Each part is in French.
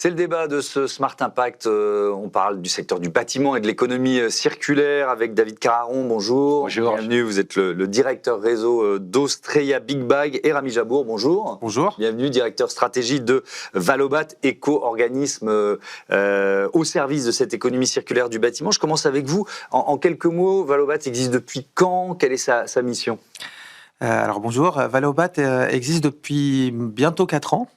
C'est le débat de ce Smart Impact. On parle du secteur du bâtiment et de l'économie circulaire avec David Cararon. Bonjour. Bonjour. Bienvenue. Vous êtes le directeur réseau d'Austreia Big Bag et Rami Jabour. Bonjour. Bonjour. Bienvenue, directeur stratégie de Valobat, éco-organisme au service de cette économie circulaire du bâtiment. Je commence avec vous. En quelques mots, Valobat existe depuis quand? Quelle est sa mission? Alors bonjour, Valobat existe depuis bientôt 4 ans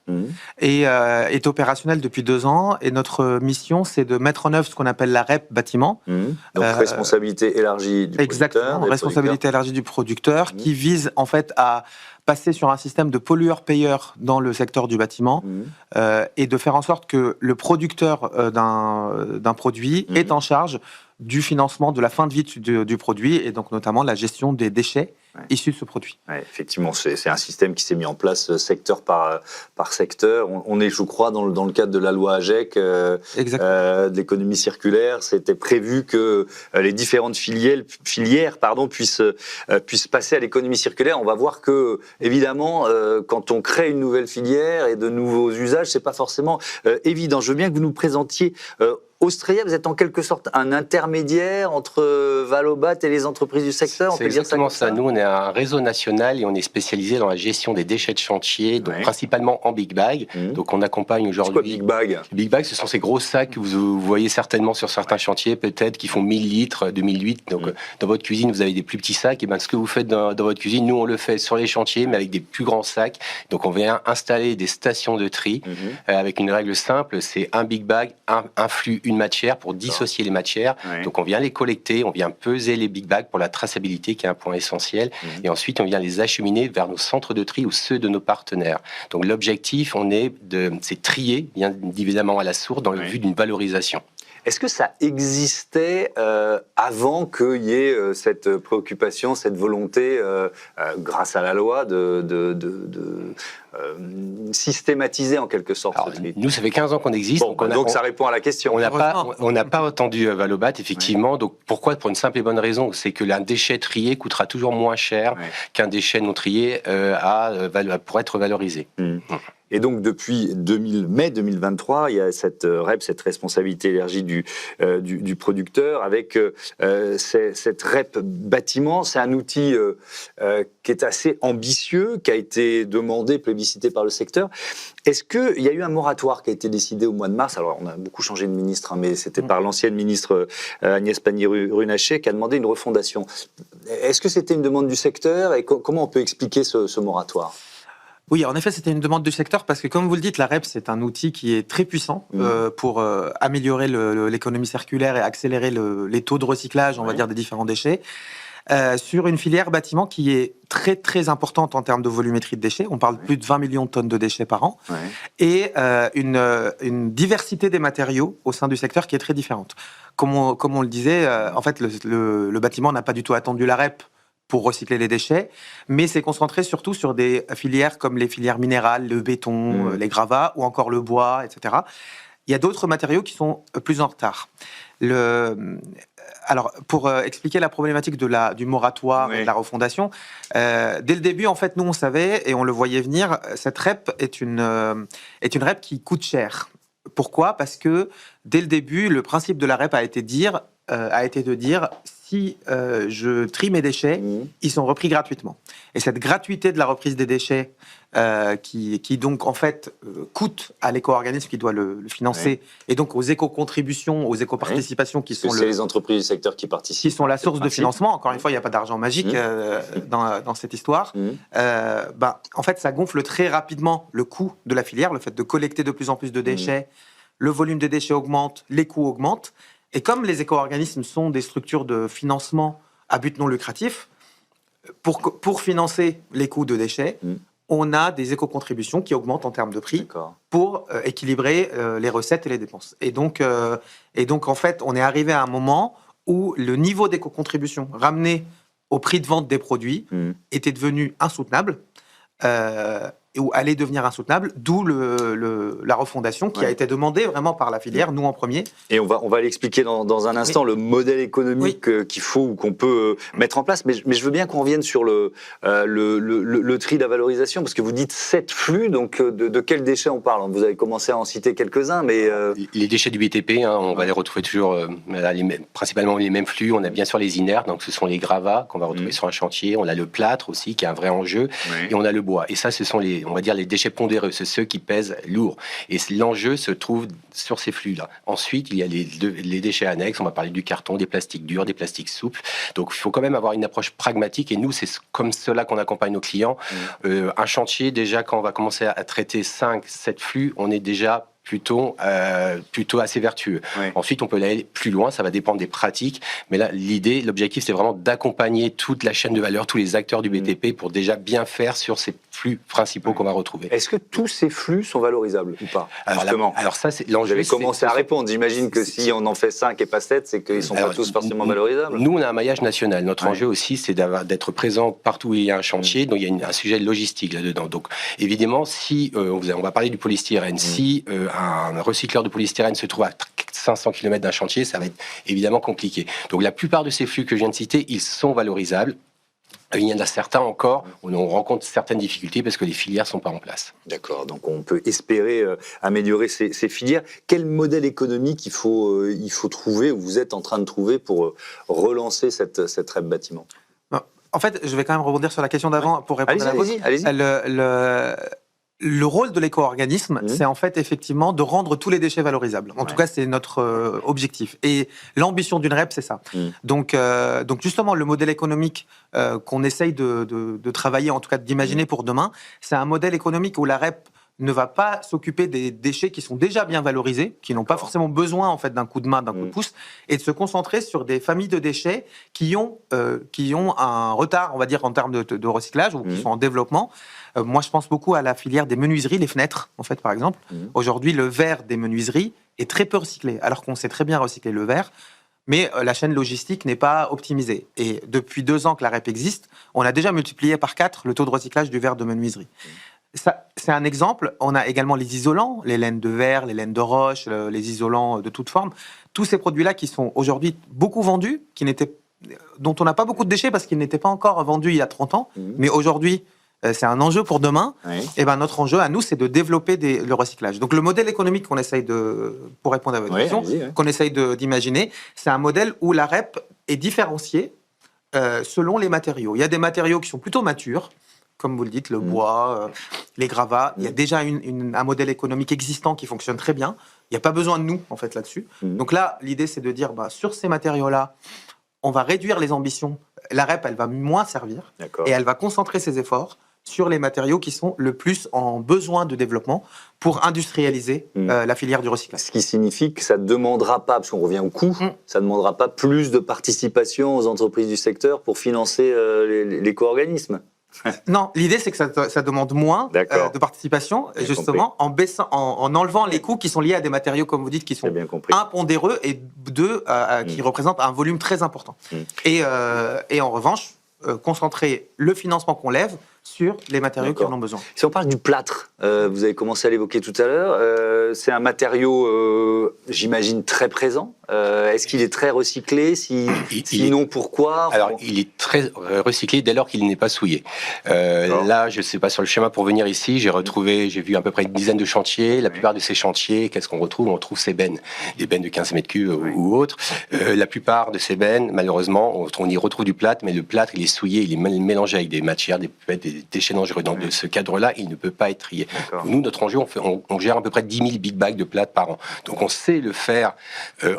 et est opérationnel depuis 2 ans. Et notre mission, c'est de mettre en œuvre ce qu'on appelle la REP bâtiment. Donc responsabilité élargie du producteur. Exactement, responsabilité élargie du producteur qui vise en fait à passer sur un système de pollueur-payeur dans le secteur du bâtiment et de faire en sorte que le producteur d'un produit est en charge du financement de la fin de vie du produit et donc notamment la gestion des déchets issus de ce produit. Ouais, effectivement, c'est un système qui s'est mis en place secteur par secteur. On est, je crois, dans le cadre de la loi AGEC, de l'économie circulaire. C'était prévu que les différentes filières puissent passer à l'économie circulaire. On va voir que, évidemment, quand on crée une nouvelle filière et de nouveaux usages, c'est pas forcément évident. Je veux bien que vous nous présentiez Austreia, vous êtes en quelque sorte un intermédiaire entre Valobat et les entreprises du secteur. C'est exactement ça. Nous, on est un réseau national et on est spécialisé dans la gestion des déchets de chantier, donc principalement en Big Bag. Donc on accompagne aujourd'hui. C'est quoi Big Bag? Big Bag, ce sont ces gros sacs que vous voyez certainement sur certains chantiers, peut-être, qui font 1000 litres, 2000 litres. Donc dans votre cuisine, vous avez des plus petits sacs. Et ben ce que vous faites dans votre cuisine, nous on le fait sur les chantiers, mais avec des plus grands sacs. Donc on vient installer des stations de tri avec une règle simple, c'est un Big Bag, un flux, une matière pour dissocier les matières. Donc on vient les collecter, on vient peser les Big Bags pour la traçabilité qui est un point essentiel. Et ensuite on vient les acheminer vers nos centres de tri ou ceux de nos partenaires. Donc l'objectif, c'est trier, bien évidemment à la source, dans le but d'une valorisation. Est-ce que ça existait avant qu'il y ait cette préoccupation, cette volonté, grâce à la loi, de systématiser en quelque sorte? Alors, nous, ça fait 15 ans qu'on existe. Donc ça répond à la question. On n'a pas entendu Valobat, effectivement. Donc pourquoi? Pour une simple et bonne raison, c'est que un déchet trié coûtera toujours moins cher qu'un déchet non trié pour être valorisé. Et donc, depuis mai 2023, il y a cette REP, cette responsabilité élargie du producteur, avec cette REP bâtiment. C'est un outil qui est assez ambitieux, qui a été demandé, plébiscité par le secteur. Est-ce qu'il y a eu un moratoire qui a été décidé au mois de mars? Alors, on a beaucoup changé de ministre, mais c'était par l'ancienne ministre Agnès Pannier-Runacher qui a demandé une refondation. Est-ce que c'était une demande du secteur et comment on peut expliquer ce moratoire? Oui, en effet, c'était une demande du secteur parce que, comme vous le dites, la REP, c'est un outil qui est très puissant pour améliorer l'économie circulaire et accélérer les taux de recyclage, on va dire, des différents déchets. Sur une filière bâtiment qui est très, très importante en termes de volumétrie de déchets. On parle de plus de 20 millions de tonnes de déchets par an. Et une diversité des matériaux au sein du secteur qui est très différente. Comme on le disait, en fait, le bâtiment n'a pas du tout attendu la REP pour recycler les déchets, mais c'est concentré surtout sur des filières comme les filières minérales, le béton, les gravats ou encore le bois, etc. Il y a d'autres matériaux qui sont plus en retard. Alors, pour expliquer la problématique du moratoire et de la refondation, dès le début, en fait, nous, on savait et on le voyait venir, cette REP est une REP qui coûte cher. Pourquoi? Parce que, dès le début, le principe de la REP a été de dire si je trie mes déchets, ils sont repris gratuitement. Et cette gratuité de la reprise des déchets, qui donc en fait coûte à l'éco-organisme qui doit le financer, et donc aux éco-contributions, aux éco-participations qui sont c'est les entreprises du secteur qui participent, qui sont la source de financement. Encore une fois, il n'y a pas d'argent magique dans cette histoire. En fait, ça gonfle très rapidement le coût de la filière, le fait de collecter de plus en plus de déchets, le volume des déchets augmente, les coûts augmentent. Et comme les éco-organismes sont des structures de financement à but non lucratif, pour financer les coûts de déchets, on a des éco-contributions qui augmentent en termes de prix pour équilibrer les recettes et les dépenses. Et donc, en fait, on est arrivé à un moment où le niveau d'éco-contribution ramené au prix de vente des produits était devenu insoutenable. où allait devenir insoutenable, d'où la refondation qui a été demandée vraiment par la filière, nous en premier. Et on va l'expliquer dans un instant, le modèle économique qu'il faut ou qu'on peut mettre en place. Mais je veux bien qu'on revienne sur le tri, la valorisation, parce que vous dites 7 flux, donc de quels déchets on parle? Vous avez commencé à en citer quelques-uns, mais... Les déchets du BTP, on va les retrouver toujours, principalement les mêmes flux. On a bien sûr les inertes, donc ce sont les gravats qu'on va retrouver sur un chantier. On a le plâtre aussi, qui est un vrai enjeu, et on a le bois. Et ça, ce sont on va dire les déchets pondéreux, c'est ceux qui pèsent lourd. Et l'enjeu se trouve sur ces flux-là. Ensuite, il y a les déchets annexes. On va parler du carton, des plastiques durs, des plastiques souples. Donc, il faut quand même avoir une approche pragmatique. Et nous, c'est comme cela qu'on accompagne nos clients. Un chantier, déjà, quand on va commencer à traiter 5, 7 flux, on est déjà plutôt assez vertueux. Ensuite, on peut aller plus loin, ça va dépendre des pratiques, mais là, l'objectif, c'est vraiment d'accompagner toute la chaîne de valeur, tous les acteurs du BTP pour déjà bien faire sur ces flux principaux qu'on va retrouver. Est-ce que tous ces flux sont valorisables ou pas? Alors ça, c'est l'enjeu. Vous avez commencé à répondre. J'imagine que si on en fait 5 et pas 7, c'est qu'ils ne sont pas tous forcément valorisables. Nous, on a un maillage national. Notre enjeu aussi, c'est d'être présent partout où il y a un chantier. Donc, il y a un sujet de logistique là-dedans. Donc, évidemment, si on va parler du polystyrène, si un recycleur de polystyrène se trouve à 500 km d'un chantier, ça va être évidemment compliqué. Donc la plupart de ces flux que je viens de citer, ils sont valorisables. Il y en a certains encore où on rencontre certaines difficultés parce que les filières ne sont pas en place. D'accord, donc on peut espérer améliorer ces filières. Quel modèle économique il faut trouver, ou vous êtes en train de trouver pour relancer cette REP bâtiment? En fait, je vais quand même rebondir sur la question d'avant pour répondre à la vôtre. Allez-y. Le rôle de l'éco-organisme, c'est en fait effectivement de rendre tous les déchets valorisables. En tout cas, c'est notre objectif. Et l'ambition d'une REP, c'est ça. Donc justement, le modèle économique qu'on essaye de travailler, en tout cas d'imaginer pour demain, c'est un modèle économique où la REP ne va pas s'occuper des déchets qui sont déjà bien valorisés, qui n'ont pas forcément besoin en fait d'un coup de main, d'un coup de pouce, et de se concentrer sur des familles de déchets qui ont un retard, on va dire, en termes de recyclage, ou qui sont en développement. Moi, je pense beaucoup à la filière des menuiseries, les fenêtres, en fait, par exemple. Aujourd'hui, le verre des menuiseries est très peu recyclé, alors qu'on sait très bien recycler le verre. Mais la chaîne logistique n'est pas optimisée. Et depuis 2 ans que la REP existe, on a déjà multiplié par 4 le taux de recyclage du verre de menuiserie. Ça, c'est un exemple. On a également les isolants, les laines de verre, les laines de roche, les isolants de toute forme. Tous ces produits-là qui sont aujourd'hui beaucoup vendus, dont on n'a pas beaucoup de déchets parce qu'ils n'étaient pas encore vendus il y a 30 ans. Mais aujourd'hui, c'est un enjeu pour demain. Et ben notre enjeu à nous, c'est de développer le recyclage. Donc le modèle économique qu'on essaye pour répondre à votre question, qu'on essaye d'imaginer, c'est un modèle où la REP est différenciée selon les matériaux. Il y a des matériaux qui sont plutôt matures, comme vous le dites, le bois, les gravats. Il y a déjà un modèle économique existant qui fonctionne très bien. Il n'y a pas besoin de nous, en fait, là-dessus. Donc là, l'idée, c'est de dire, sur ces matériaux-là, on va réduire les ambitions. La REP, elle va moins servir. Et elle va concentrer ses efforts sur les matériaux qui sont le plus en besoin de développement pour industrialiser la filière du recyclage. Ce qui signifie que ça ne demandera pas, parce qu'on revient au coût, ça ne demandera pas plus de participation aux entreprises du secteur pour financer l'éco-organisme. Non, l'idée c'est que ça demande moins de participation, justement, en enlevant les coûts qui sont liés à des matériaux, comme vous dites, qui sont impondéreux et qui représentent un volume très important. Et en revanche, concentrer le financement qu'on lève sur les matériaux qui en ont besoin. Si on parle du plâtre, vous avez commencé à l'évoquer tout à l'heure, c'est un matériau, j'imagine, très présent. Est-ce qu'il est très recyclé? Sinon, pourquoi? Alors, il est très recyclé dès lors qu'il n'est pas souillé. Là, je ne sais pas, sur le schéma pour venir ici, j'ai vu à peu près une dizaine de chantiers. La plupart de ces chantiers, qu'est-ce qu'on retrouve? On retrouve ces bennes, des bennes de 15 mètres cubes ou autres. La plupart de ces bennes, malheureusement, on y retrouve du plâtre, mais le plâtre, il est souillé, il est mélangé avec des matières, des déchets dangereux. Dans ce cadre-là, il ne peut pas être trié. Nous, notre enjeu, on gère à peu près 10 000 big bags de plâtre par an. Donc, on sait le faire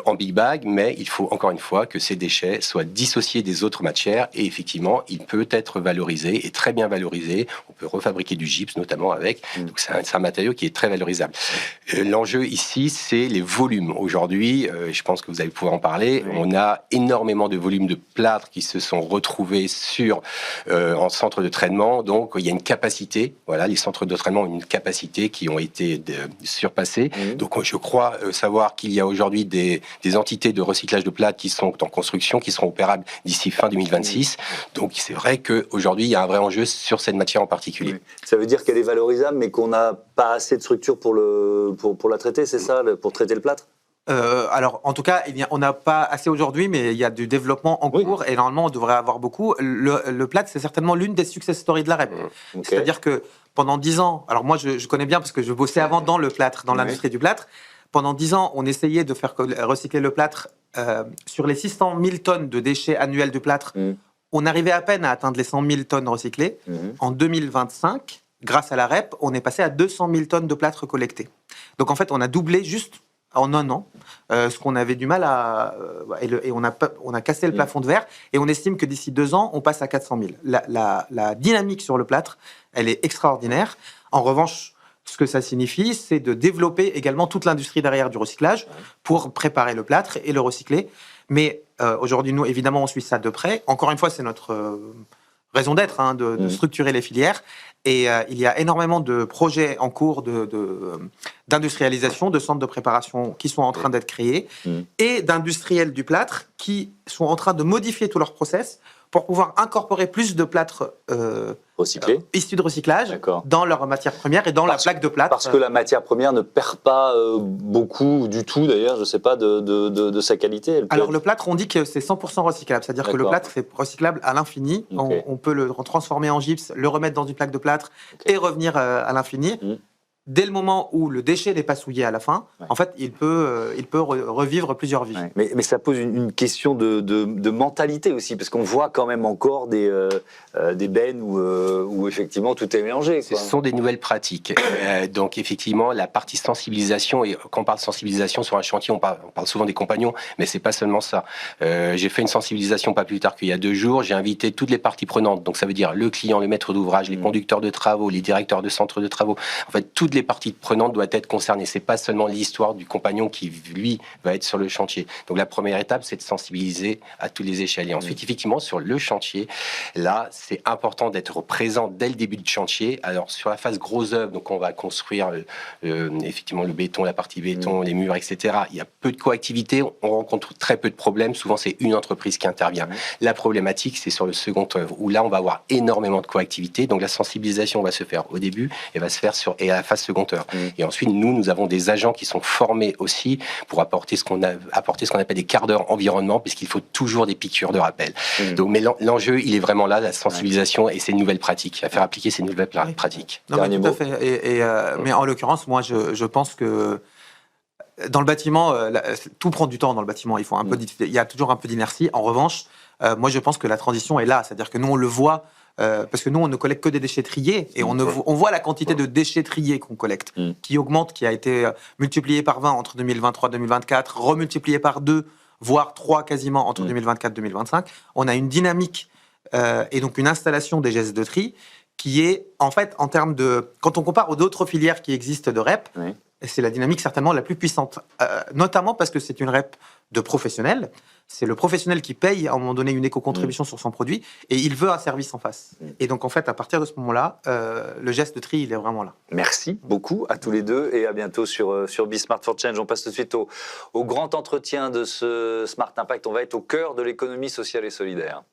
en big bag, mais il faut encore une fois que ces déchets soient dissociés des autres matières et effectivement, il peut être valorisé et très bien valorisé. On peut refabriquer du gypse, notamment avec. Donc, c'est un matériau qui est très valorisable. L'enjeu ici, c'est les volumes. Aujourd'hui, je pense que vous allez pouvoir en parler. On a énormément de volumes de plâtre qui se sont retrouvés en centre de traitement donc, il y a une capacité. Voilà, les centres de traitement ont une capacité qui ont été surpassées. Donc, je crois savoir qu'il y a aujourd'hui des entités de recyclage de plâtre qui sont en construction, qui seront opérables d'ici fin 2026. Donc, c'est vrai qu'aujourd'hui, il y a un vrai enjeu sur cette matière en particulier. Ça veut dire qu'elle est valorisable, mais qu'on n'a pas assez de structure pour la traiter, c'est ça, pour traiter le plâtre? Alors, en tout cas, on n'a pas assez aujourd'hui, mais il y a du développement en cours et normalement, on devrait avoir beaucoup. Le plâtre, c'est certainement l'une des success stories de la REP. C'est-à-dire que pendant 10 ans, alors moi, je connais bien parce que je bossais avant dans le plâtre, dans l'industrie du plâtre. Pendant 10 ans, on essayait de faire recycler le plâtre sur les 600 000 tonnes de déchets annuels du plâtre. On arrivait à peine à atteindre les 100 000 tonnes recyclées. En 2025, grâce à la REP, on est passé à 200 000 tonnes de plâtre collecté. Donc en fait, on a doublé juste en un an, ce qu'on avait du mal à... et on a cassé le plafond de verre, et on estime que d'ici 2 ans, on passe à 400 000. La dynamique sur le plâtre, elle est extraordinaire. En revanche, ce que ça signifie, c'est de développer également toute l'industrie derrière du recyclage pour préparer le plâtre et le recycler. Mais aujourd'hui, nous, évidemment, on suit ça de près. Encore une fois, c'est notre raison d'être, de structurer les filières. Et il y a énormément de projets en cours d'industrialisation, de centres de préparation qui sont en train d'être créés, et d'industriels du plâtre qui sont en train de modifier tous leurs process pour pouvoir incorporer plus de plâtre issus de recyclage dans leur matière première et dans la plaque de plâtre. Parce que la matière première ne perd pas beaucoup du tout, d'ailleurs, je ne sais pas, de sa qualité. Alors le plâtre, on dit que c'est 100% recyclable, c'est-à-dire que le plâtre, c'est recyclable à l'infini. On peut le transformer en gypse, le remettre dans une plaque de plâtre et revenir à l'infini. Dès le moment où le déchet n'est pas souillé à la fin, en fait, il peut revivre plusieurs vies. Mais ça pose une question de mentalité aussi, parce qu'on voit quand même encore des bennes où effectivement tout est mélangé. Ce sont des nouvelles pratiques. Donc effectivement, la partie sensibilisation, et quand on parle de sensibilisation sur un chantier, on parle souvent des compagnons, mais c'est pas seulement ça. J'ai fait une sensibilisation pas plus tard qu'il y a 2 jours, j'ai invité toutes les parties prenantes, donc ça veut dire le client, le maître d'ouvrage, les conducteurs de travaux, les directeurs de centres de travaux, en fait toutes les parties prenantes doivent être concernées. C'est pas seulement l'histoire du compagnon qui, lui, va être sur le chantier. Donc la première étape, c'est de sensibiliser à tous les échelles. Et ensuite, effectivement, sur le chantier, là, c'est important d'être présent dès le début du chantier. Alors, sur la phase gros œuvre, donc on va construire effectivement le béton, la partie béton, les murs, etc. Il y a peu de coactivité, on rencontre très peu de problèmes. Souvent, c'est une entreprise qui intervient. La problématique, c'est sur le second œuvre, où là, on va avoir énormément de coactivité. Donc la sensibilisation va se faire au début et va se faire à la phase seconde œuvre. Et ensuite, nous avons des agents qui sont formés aussi pour apporter ce qu'on appelle des quarts d'heure environnement, puisqu'il faut toujours des piqûres de rappel. Donc, mais l'enjeu, il est vraiment là, la sensibilisation et ces nouvelles pratiques, à faire appliquer ces nouvelles pratiques. Non, mais tout à fait. Mais en l'occurrence, moi, je pense que dans le bâtiment, tout prend du temps dans le bâtiment. Il y a toujours un peu d'inertie. En revanche, moi, je pense que la transition est là. C'est-à-dire que nous, on le voit. Parce que nous, on ne collecte que des déchets triés et on voit la quantité de déchets triés qu'on collecte qui augmente, qui a été multiplié par 20 entre 2023 et 2024, remultiplié par 2, voire 3 quasiment entre 2024 et 2025. On a une dynamique et donc une installation des gestes de tri qui est, en fait, en termes de... Quand on compare aux autres filières qui existent de REP, c'est la dynamique certainement la plus puissante, notamment parce que c'est une REP de professionnels. C'est le professionnel qui paye à un moment donné une éco-contribution sur son produit et il veut un service en face. Et donc en fait, à partir de ce moment-là, le geste de tri, il est vraiment là. Merci beaucoup à tous les deux et à bientôt sur Be Smart for Change. On passe tout de suite au grand entretien de ce Smart Impact. On va être au cœur de l'économie sociale et solidaire.